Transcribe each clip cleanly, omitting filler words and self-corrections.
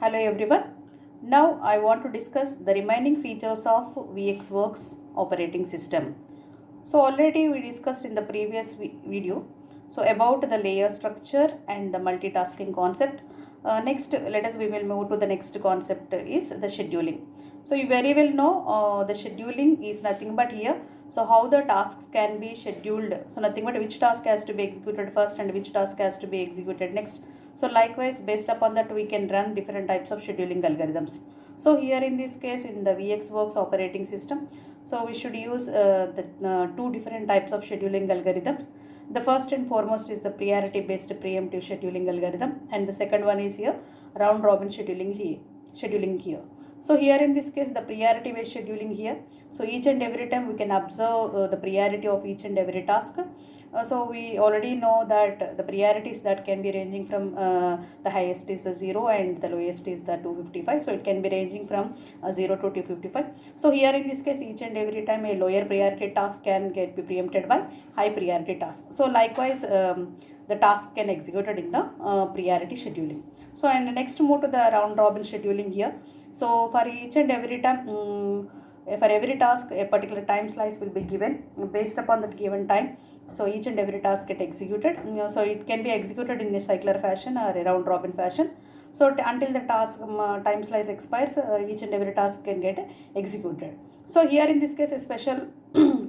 Hello everyone. Now I want to discuss the remaining features of VxWorks operating system. So already we discussed in the previous video about the layer structure and the multitasking concept. Next, let us we will move to the next concept is the scheduling. So you very well know the scheduling is nothing but here. So how the tasks can be scheduled. So nothing but which task has to be executed first and which task has to be executed next. So likewise, based upon that, we can run different types of scheduling algorithms. So here in this case, in the VxWorks operating system, so we should use the two different types of scheduling algorithms. The first and foremost is the priority based preemptive scheduling algorithm, and the second one is here round robin scheduling here. So here in this case, the priority based scheduling here. So each and every time we can observe the priority of each and every task. So we already know that the priorities that can be ranging from the highest is the 0 and the lowest is the 255. So it can be ranging from 0 to 255. So here in this case, each and every time a lower priority task can get be preempted by high priority task. So likewise, the task can executed in the priority scheduling. So and next move to the round robin scheduling here. So for each and every time, for every task, a particular time slice will be given based upon that given time. So each and every task get executed. So it can be executed in a cycler fashion or a round robin fashion. So until the task time slice expires, each and every task can get executed. So here in this case, a special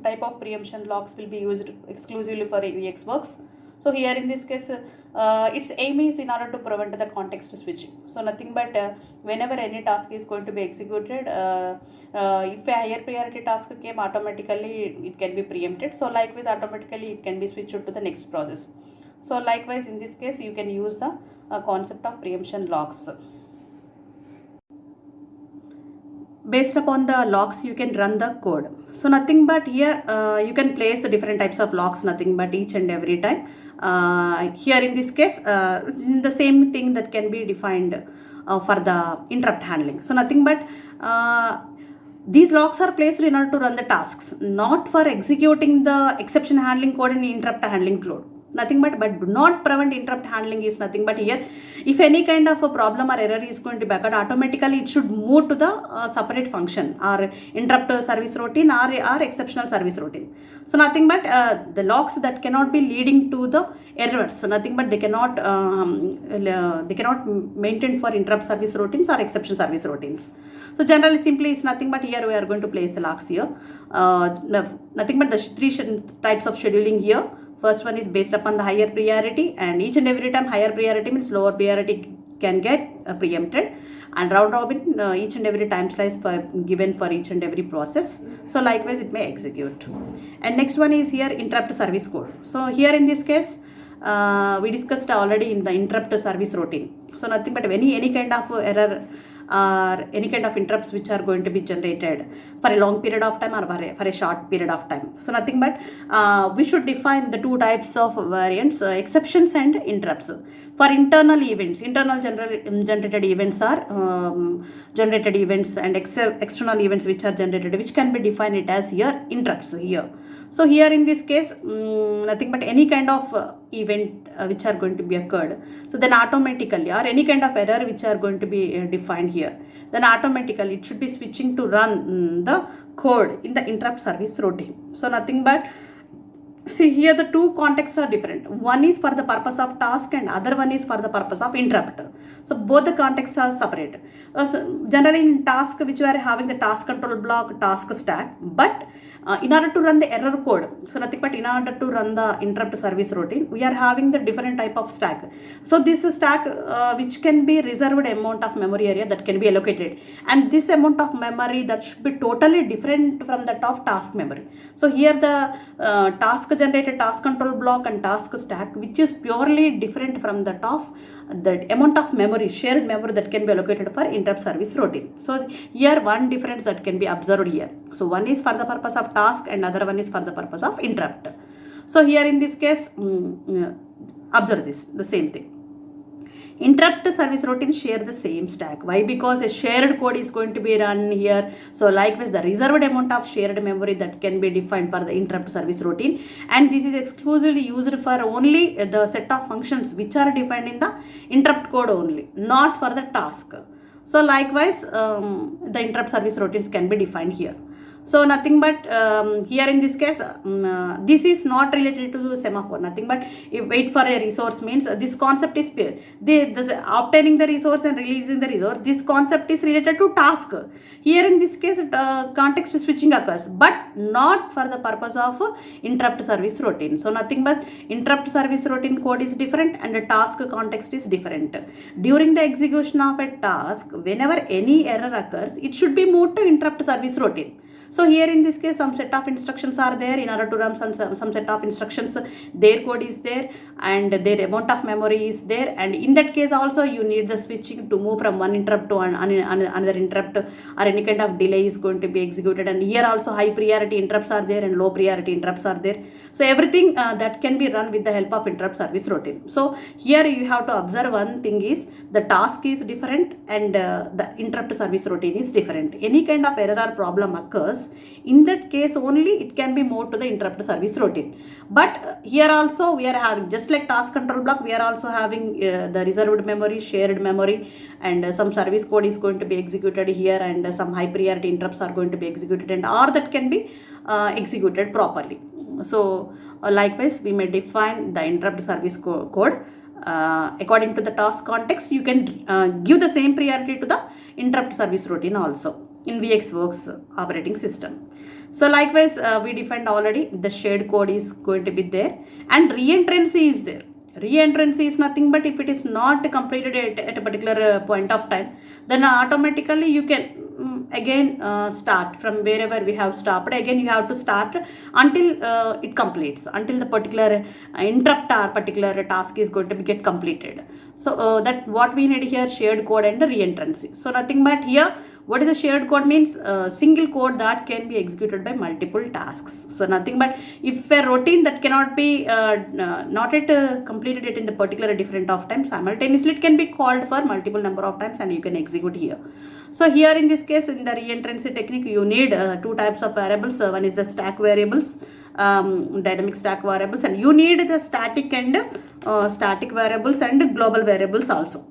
type of preemption locks will be used exclusively for VxWorks. So here in this case, its aim is in order to prevent the context switching. So nothing but whenever any task is going to be executed, if a higher priority task came, automatically it can be preempted. So likewise, automatically it can be switched to the next process. So likewise, in this case, you can use the concept of preemption locks. Based upon the locks, you can run the code. So nothing but here you can place the different types of locks, nothing but each and every time. Here in this case, the same thing that can be defined for the interrupt handling. So nothing but these locks are placed in order to run the tasks, not for executing the exception handling code and interrupt handling code. Nothing but do not prevent interrupt handling is nothing but here, if any kind of a problem or error is going to be occurred, automatically it should move to the separate function or interrupt service routine or exceptional service routine. So nothing but the locks that cannot be leading to the errors. So nothing but they cannot maintain for interrupt service routines or exception service routines. So generally simply is nothing but here we are going to place the locks here. Nothing but the three types of scheduling here. First one is based upon the higher priority, and each and every time higher priority means lower priority can get preempted, and round robin each and every time slice given for each and every process. So likewise it may execute. And next one is here interrupt service code. So here in this case we discussed already in the interrupt service routine. So nothing but any kind of error or any kind of interrupts which are going to be generated for a long period of time or for a short period of time. So nothing but we should define the two types of variants, exceptions and interrupts. For internal events, internal generated events are generated events, and external events which are generated, which can be defined it as here interrupts here. So here in this case, nothing but any kind of event which are going to be occurred. So then automatically, or any kind of error which are going to be defined here, then automatically it should be switching to run the code in the interrupt service routine. So nothing but see here the two contexts are different. One is for the purpose of task and other one is for the purpose of interrupt. So both the contexts are separate. So generally in task which we are having the task control block, task stack, but in order to run the error code, so nothing but in order to run the interrupt service routine, we are having the different type of stack. So this stack which can be reserved amount of memory area that can be allocated, and this amount of memory that should be totally different from that of task memory. So here the task generated task control block and task stack, which is purely different from that of the amount of memory, shared memory that can be allocated for interrupt service routine. So here one difference that can be observed here. So one is for the purpose of task and other one is for the purpose of interrupt. So here in this case, observe this, the same thing. Interrupt service routines share the same stack. Why? Because a shared code is going to be run here. So likewise, the reserved amount of shared memory that can be defined for the interrupt service routine, and this is exclusively used for only the set of functions which are defined in the interrupt code only, not for the task. So likewise, the interrupt service routines can be defined here. So nothing but here in this case, this is not related to the semaphore. Nothing but if wait for a resource means this concept is obtaining the resource and releasing the resource. This concept is related to task. Here in this case, context switching occurs, but not for the purpose of interrupt service routine. So nothing but interrupt service routine code is different and the task context is different. During the execution of a task, whenever any error occurs, it should be moved to interrupt service routine. So here in this case, some set of instructions are there. In order to run some set of instructions, their code is there and their amount of memory is there, and in that case also you need the switching to move from one interrupt to another interrupt, or any kind of delay is going to be executed. And here also high priority interrupts are there and low priority interrupts are there. So everything that can be run with the help of interrupt service routine. So here you have to observe one thing is the task is different and the interrupt service routine is different. Any kind of error or problem occurs, in that case only it can be moved to the interrupt service routine. But here also we are having, just like task control block, we are also having the reserved memory, shared memory, and some service code is going to be executed here, and some high priority interrupts are going to be executed, and or that can be executed properly. So likewise we may define the interrupt service code according to the task context. You can give the same priority to the interrupt service routine also in VxWorks operating system. So likewise, we defined already the shared code is going to be there, and reentrancy is there. Reentrancy is nothing but if it is not completed at a particular point of time, then automatically you can again start from wherever we have stopped. Again you have to start until it completes, until the particular interrupt or particular task is going to be get completed. So that what we need here, shared code and reentrancy. So nothing but here, what is the shared code means? Single code that can be executed by multiple tasks. So nothing but if a routine that cannot be not yet completed it in the particular different of time, simultaneously it can be called for multiple number of times and you can execute here. So here in this case, in the reentrancy technique, you need two types of variables. One is the stack variables, dynamic stack variables, and you need the static and static variables and global variables also.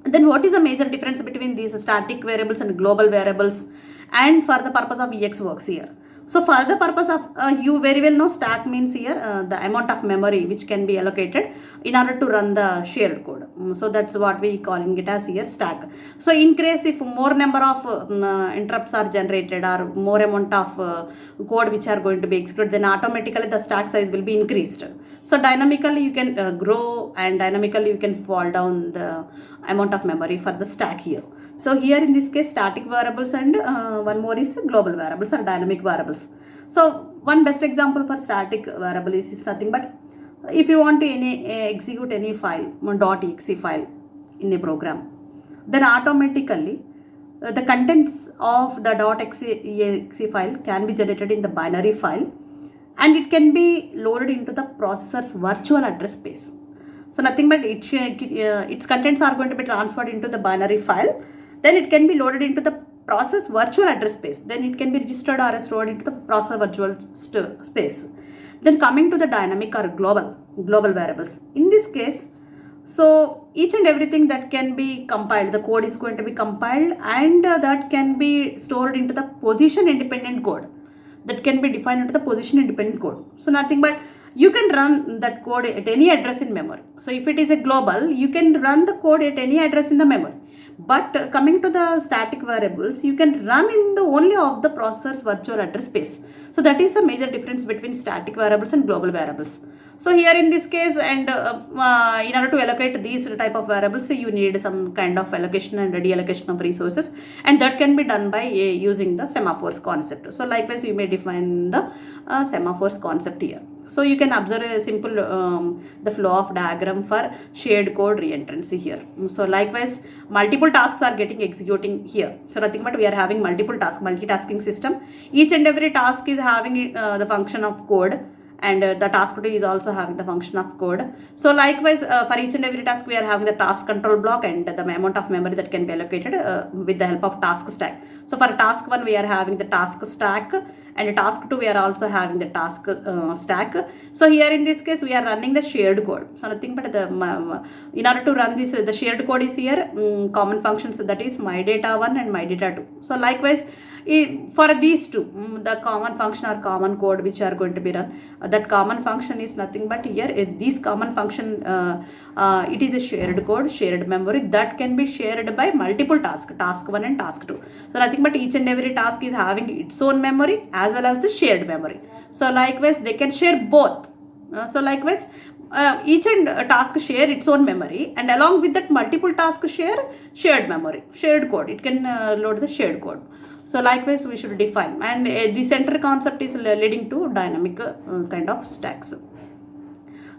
Then what is the major difference between these static variables and global variables, and for the purpose of VxWorks here? So for the purpose of, you very well know stack means here the amount of memory which can be allocated in order to run the shared code. So that's what we calling it as here stack. So in case if more number of interrupts are generated or more amount of code which are going to be executed, then automatically the stack size will be increased. So dynamically you can grow and dynamically you can fall down the amount of memory for the stack here. So here in this case, static variables and one more is global variables or dynamic variables. So one best example for static variable is nothing but if you want to execute any file, .exe file in a program, then automatically the contents of the .exe file can be generated in the binary file, and it can be loaded into the processor's virtual address space. So nothing but its contents are going to be transferred into the binary file. Then it can be loaded into the process virtual address space. Then it can be registered or stored into the process virtual space. Then coming to the dynamic or global variables. In this case, so each and everything that can be compiled, the code is going to be compiled, and that can be stored into the position independent code. That can be defined into the position independent code. So nothing but you can run that code at any address in memory. So if it is a global, you can run the code at any address in the memory. But coming to the static variables, you can run in the only of the processor's virtual address space. So that is the major difference between static variables and global variables. So here in this case, and in order to allocate these type of variables, you need some kind of allocation and reallocation of resources, and that can be done by using the semaphores concept. So likewise, you may define the semaphores concept here. So you can observe a simple the flow of diagram for shared code reentrancy here. So likewise, multiple tasks are getting executing here. So nothing but we are having multiple tasks, multitasking system. Each and every task is having the function of code, and the task routine is also having the function of code. So likewise, for each and every task we are having the task control block and the amount of memory that can be allocated with the help of task stack. So for task 1 we are having the task stack, and task 2 we are also having the task stack. So here in this case we are running the shared code. So nothing but in order to run this, the shared code is here, common functions, that is my data 1 and my data 2. So likewise for these two, the common function or common code which are going to be run, that common function is nothing but here this common function, it is a shared code, shared memory that can be shared by multiple tasks, task 1 and task 2. So nothing but each and every task is having its own memory as well as the shared memory. So likewise they can share both. So likewise each and task share its own memory, and along with that multiple tasks share shared memory, shared code. It can load the shared code. So likewise we should define, and the center concept is leading to dynamic kind of stacks.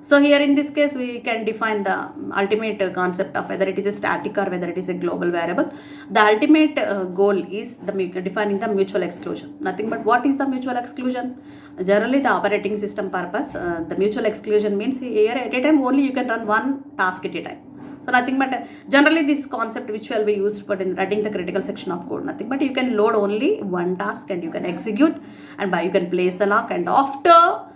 So here in this case we can define the ultimate concept of whether it is a static or whether it is a global variable. The ultimate goal is defining the mutual exclusion. Nothing but what is the mutual exclusion? Generally the operating system purpose, the mutual exclusion means here at a time only you can run one task at a time. So nothing but generally this concept which will be used for in writing the critical section of code, nothing but you can load only one task and you can execute, and by you can place the lock, and after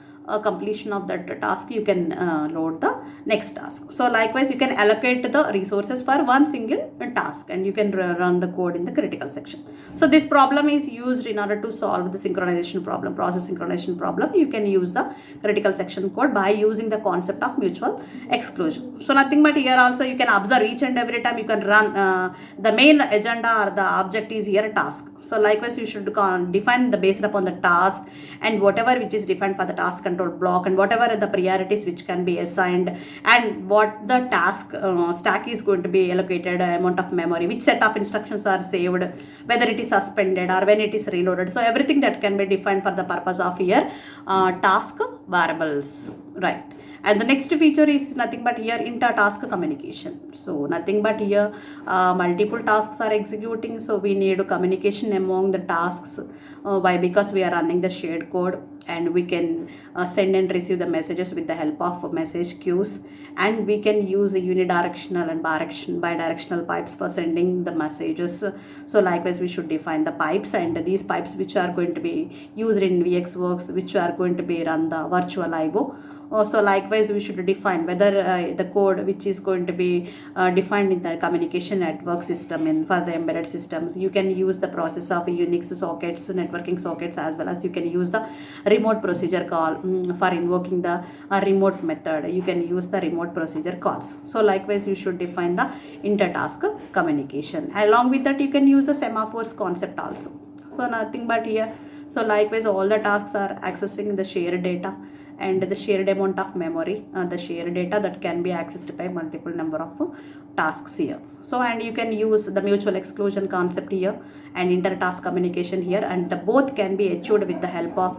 completion of that task you can load the next task. So likewise you can allocate the resources for one single task and you can run the code in the critical section. So this problem is used in order to solve the synchronization problem, process synchronization problem. You can use the critical section code by using the concept of mutual exclusion. So nothing but here also you can observe each and every time you can run the main agenda or the object is here task. So likewise you should define the based upon the task and whatever which is defined for the task control block, and whatever the priorities which can be assigned, and what the task stack is going to be allocated, amount of memory, which set of instructions are saved, whether it is suspended or when it is reloaded. So everything that can be defined for the purpose of here task variables, right? And the next feature is nothing but here inter-task communication. So nothing but here multiple tasks are executing, so we need communication among the tasks. Why? Because we are running the shared code, and we can send and receive the messages with the help of message queues, and we can use a unidirectional and bidirectional pipes for sending the messages. So likewise we should define the pipes, and these pipes which are going to be used in VxWorks, which are going to be run the virtual IO. So likewise we should define whether the code which is going to be defined in the communication network system and for the embedded systems, you can use the process of Unix sockets, networking sockets, as well as you can use the remote procedure call for invoking the remote method. You can use the remote procedure calls. So likewise you should define the inter-task communication. Along with that you can use the semaphores concept also. So nothing but here, so likewise all the tasks are accessing the shared data and the shared amount of memory, the shared data that can be accessed by multiple number of tasks here. So and you can use the mutual exclusion concept here and inter-task communication here, and the both can be achieved with the help of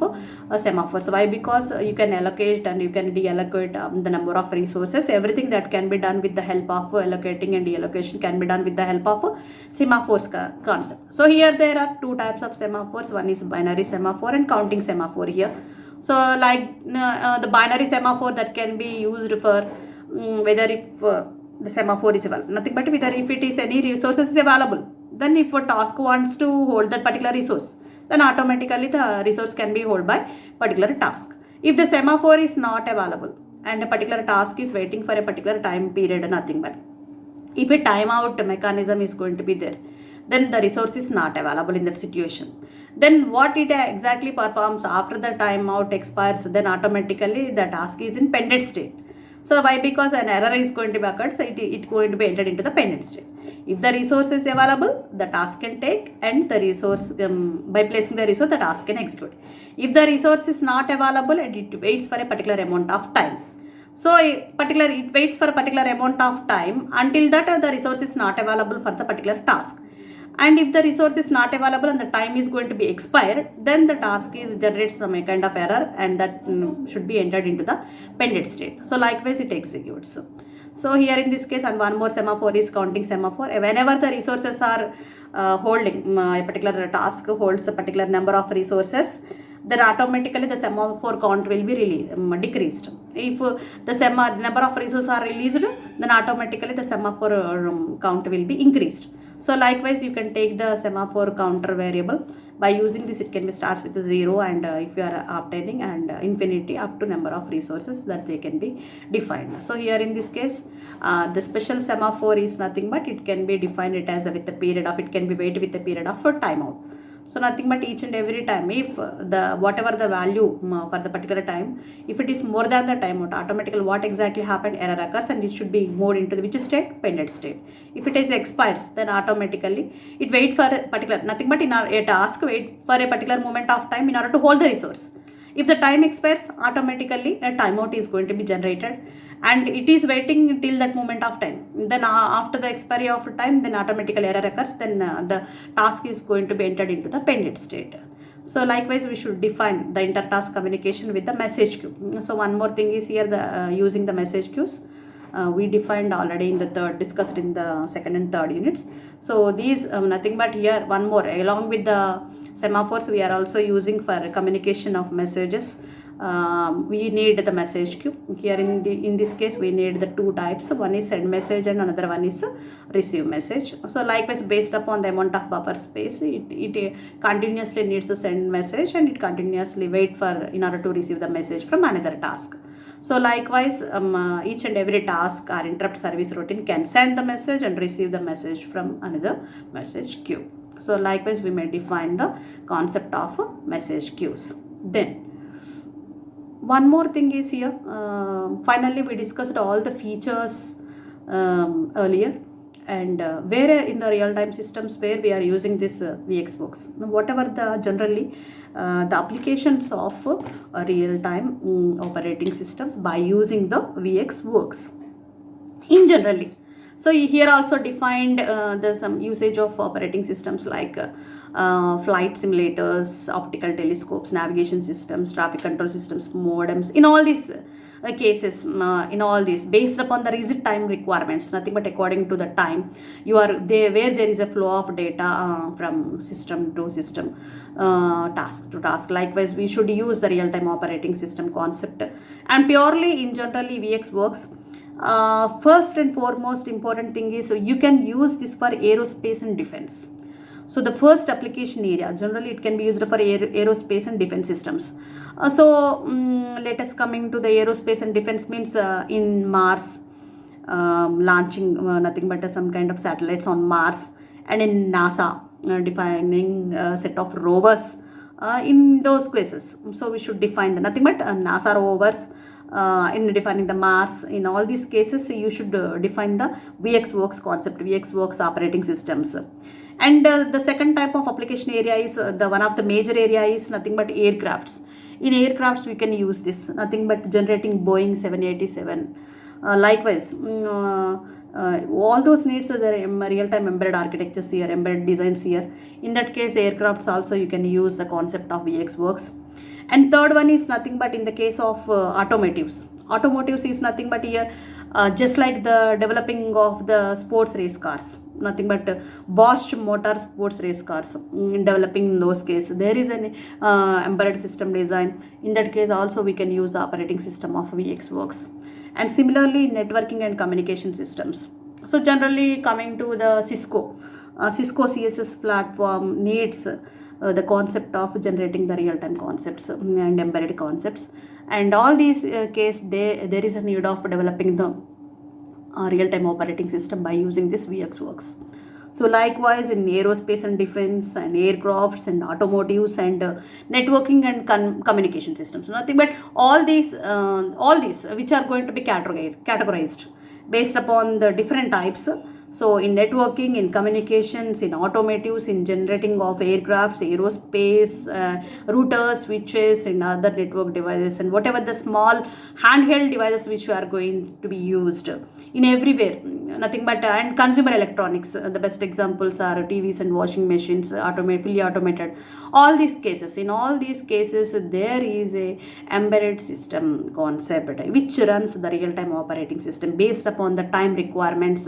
semaphores. Why? Because you can allocate and you can deallocate the number of resources. Everything that can be done with the help of allocating and deallocation can be done with the help of semaphores concept. So here there are two types of semaphores. One is binary semaphore and counting semaphore here. So like the binary semaphore that can be used for whether if the semaphore is available, nothing but whether if it is any resources is available, then if a task wants to hold that particular resource, then automatically the resource can be held by particular task. If the semaphore is not available and a particular task is waiting for a particular time period, nothing but if a timeout mechanism is going to be there, then the resource is not available in that situation. Then what it exactly performs after the timeout expires, then automatically the task is in pending state. So why? Because an error is going to be occurred, so it going to be entered into the pending state. If the resource is available, the task can take, and the resource by placing the resource, the task can execute. If the resource is not available and it waits for a particular amount of time, so it waits for a particular amount of time until that the resource is not available for the particular task. And if the resource is not available and the time is going to be expired, then the task is generates some kind of error, and that should be entered into the pending state. So likewise it executes. So here in this case, and one more semaphore is counting semaphore. Whenever the resources are holding a particular task holds a particular number of resources, then automatically the semaphore count will be decreased. If the number of resources are released, then automatically the semaphore count will be increased. So likewise, you can take the semaphore counter variable. By using this, it can be starts with 0 and if you are obtaining and infinity up to number of resources that they can be defined. So here in this case, the special semaphore is nothing but it can be defined it as with the period of, it can be wait with the period of timeout. So nothing but each and every time, if the whatever the value for the particular time, if it is more than the timeout, automatically what exactly happened, error occurs and it should be moved into the which state, pending state. If it is expires, then automatically it wait for a particular, nothing but in our a task wait for a particular moment of time in order to hold the resource. If the time expires, automatically a timeout is going to be generated and it is waiting till that moment of time. Then after the expiry of time, then automatically error occurs, then the task is going to be entered into the pending state. So likewise, we should define the inter-task communication with the message queue. So one more thing is here, the using the message queues. We defined already in the discussed in the second and third units. So these nothing but here one more, along with the semaphores, we are also using for communication of messages. We need the message queue. Here in this case, we need the two types. One is send message and another one is receive message. So likewise, based upon the amount of buffer space, it continuously needs to send message and it continuously wait for in order to receive the message from another task. So likewise, each and every task or interrupt service routine can send the message and receive the message from another message queue. So likewise, we may define the concept of message queues. Then one more thing is here, finally we discussed all the features earlier, and where in the real-time systems where we are using this VxWorks, whatever the generally the applications of real-time operating systems by using the VxWorks in generally. So here also defined there's some usage of operating systems like flight simulators, optical telescopes, navigation systems, traffic control systems, modems. In all these cases, in all these based upon the rigid time requirements, nothing but according to the time you are there, where there is a flow of data from system to system, task to task. Likewise, we should use the real-time operating system concept, and purely in generally VxWorks. First and foremost important thing is you can use this for aerospace and defense. So the first application area, generally it can be used for aerospace and defense systems. Let us coming to the aerospace and defense means in Mars, launching nothing but some kind of satellites on Mars, and in NASA defining a set of rovers in those cases. So we should define the nothing but NASA rovers. In defining the Mars, in all these cases you should define the VxWorks concept, VxWorks operating systems. And the second type of application area is the one of the major area is nothing but aircrafts. In aircrafts we can use this, nothing but generating Boeing 787. Likewise, all those needs the real-time embedded architectures here, embedded designs here. In that case, aircrafts also you can use the concept of VxWorks. And third one is nothing but in the case of automotives. Automotives is nothing but here just like the developing of the sports race cars, nothing but Bosch motor sports race cars. In developing in those cases, there is an embedded system design. In that case also we can use the operating system of VxWorks. And similarly, networking and communication systems. So generally coming to the Cisco CSS platform needs the concept of generating the real-time concepts and embedded concepts, and all these case there is a need of developing the real-time operating system by using this VxWorks. So likewise, in aerospace and defense and aircrafts and automotives and networking and communication systems, nothing but all these which are going to be categorized based upon the different types. So in networking, in communications, in automotives, in generating of aircrafts, aerospace, routers, switches, and other network devices, and whatever the small handheld devices which are going to be used in everywhere, nothing but and consumer electronics. The best examples are TVs and washing machines, fully automated. All these cases, in all these cases, there is a embedded system concept which runs the real-time operating system based upon the time requirements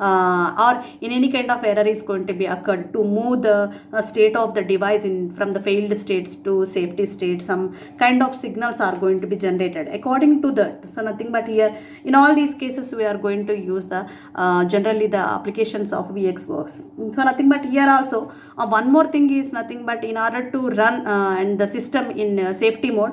or in any kind of error is going to be occurred to move the state of the device in from the failed states to safety state. Some kind of signals are going to be generated according to that. So nothing but here in all these cases we are going to use the generally the applications of VxWorks. So nothing but here also one more thing is nothing but in order to run and the system in safety mode,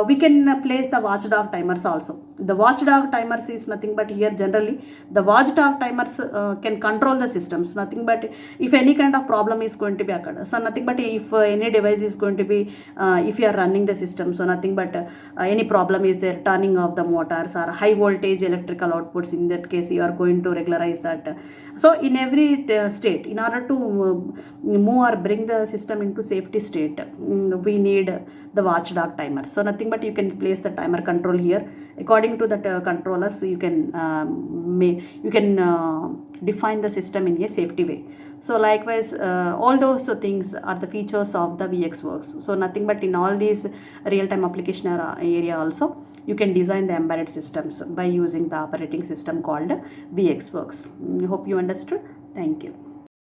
we can place the watchdog timers also. The watchdog timers is nothing but here generally the watchdog timers can control the systems, nothing but if any kind of problem is going to be occurred. So nothing but if any device is going to be if you are running the system, so nothing but any problem is there, turning off the motors or high voltage electrical outputs, in that case you are going to regularize that. So in every state, in order to move or bring the system into safety state, we need the watchdog timer. So nothing but you can place the timer control here. According to that controllers, you can define the system in a safety way. So likewise, all those things are the features of the VxWorks. So nothing but in all these real-time application area also, you can design the embedded systems by using the operating system called VxWorks. Hope you understood. Thank you.